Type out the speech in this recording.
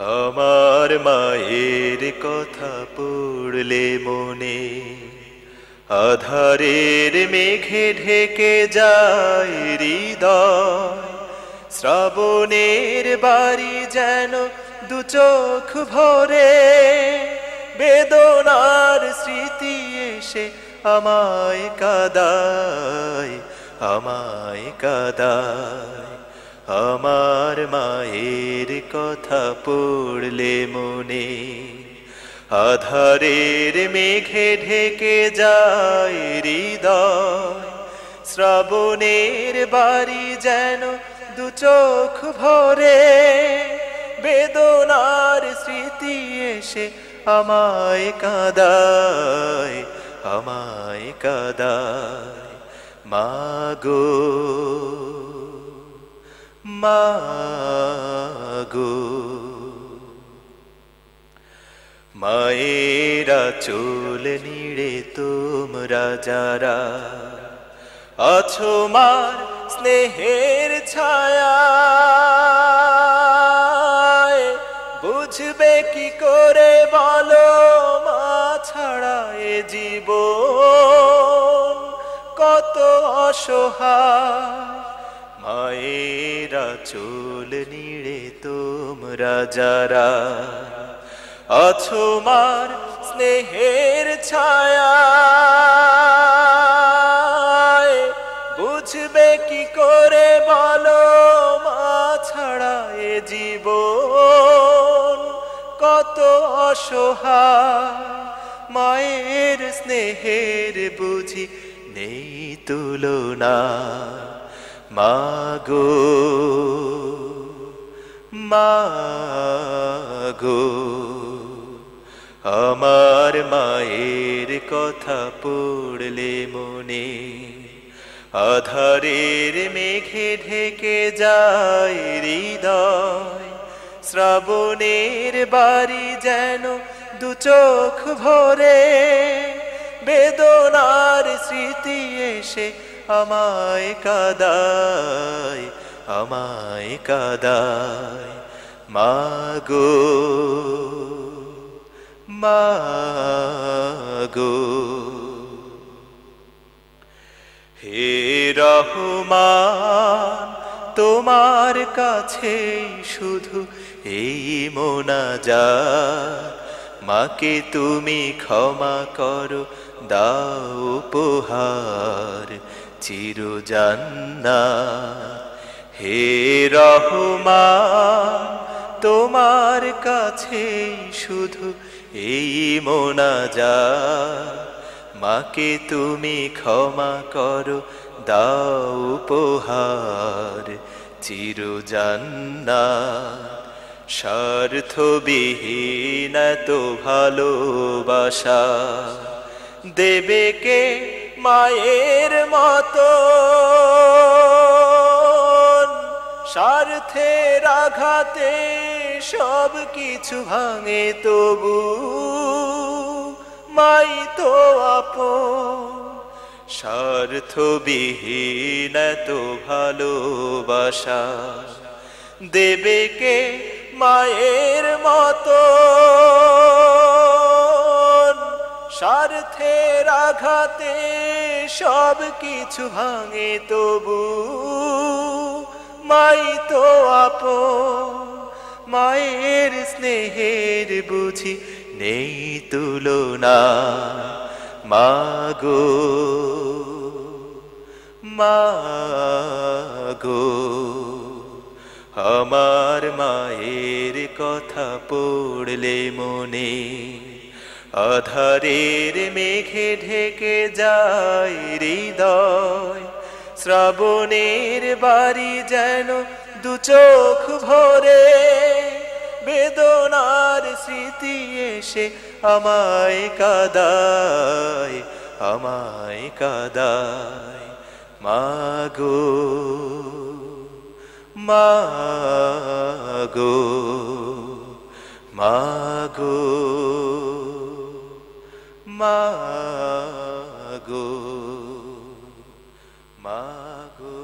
আমার মায়ের কথা পড়লে মনে আধারের মেঘে ঢেকে যায় হৃদয়। শ্রাবণের বাড়ি যেন দু চোখ ভরে, বেদনার স্মৃতি এসে আমায় কাঁদায়, আমায় কাঁদায়। আমার মায়ের কথা পড়লে মনে আধারের মেঘে ঢেকে যায় হৃদয়। শ্রাবণের বাড়ি যেন দু চোখ ভরে, বেদনার স্মৃতি এসে আমায় কাঁদায়, আমায় কাঁদায়। মাগো মাগো, মায়েরা চুল নিড়ে তোমরা যারা আছো মার স্নেহের ছায়ায়, বুঝবে কি করে বলো মা ছাড়া এ জীবন কত অসহায়। মায়েরা চুল নিড়ে তোমরা যারা আছো মার স্নেহের ছায়ায়, বুঝবে কি করে বলো মা ছাড়া এ জীবন কত অসহায়। মায়ের স্নেহের বুঝি নেই তুলনা। মাগো মাগো, আমার মায়ের কথা পড়লে মনে আধারের মেঘে ঢেকে যায় হৃদয়। শ্রাবণের বাড়ি যেন দু চোখ ভরে, বেদনার স্মৃতি এসে আমায় কাঁদায়, আমায় কাঁদায়। মাগো মাগো, হে রহমান তোমার কাছে শুধু এই মোনাজাত। মাকে তুমি ক্ষমা করো, দাও উপহার চির জান্নাত। হে রহমান তোমার কাছে শুধু এই মোনাজাত। মাকে তুমি ক্ষমা করো, দাও উপহার চির জান্নাত। স্বার্থবিহীন তো ভালোবাসা দেবে কে মায়ের মতো। স্বার্থের আঘাতে সব কিছু ভাঙে তবু মাই তো আপন। স্বার্থবিহীন তো ভালোবাসা দেবে কে মায়ের মতো। স্বার্থের আঘাতে সব কিছু ভাঙে তবু মাই তো আপন। মায়ের স্নেহের বুঝি নেই তুলনা। মাগো মাগো, আমার মায়ের কথা পড়লে মনে আধারের মেঘে ঢেকে যায় হৃদয়। শ্রাবণের বাড়ি যেন দু চোখ ভরে, বেদনার স্মৃতি এসে আমায় কাঁদায়, আমায় কাঁদায়। মাগো মাগো মাগো মাগো মাগো।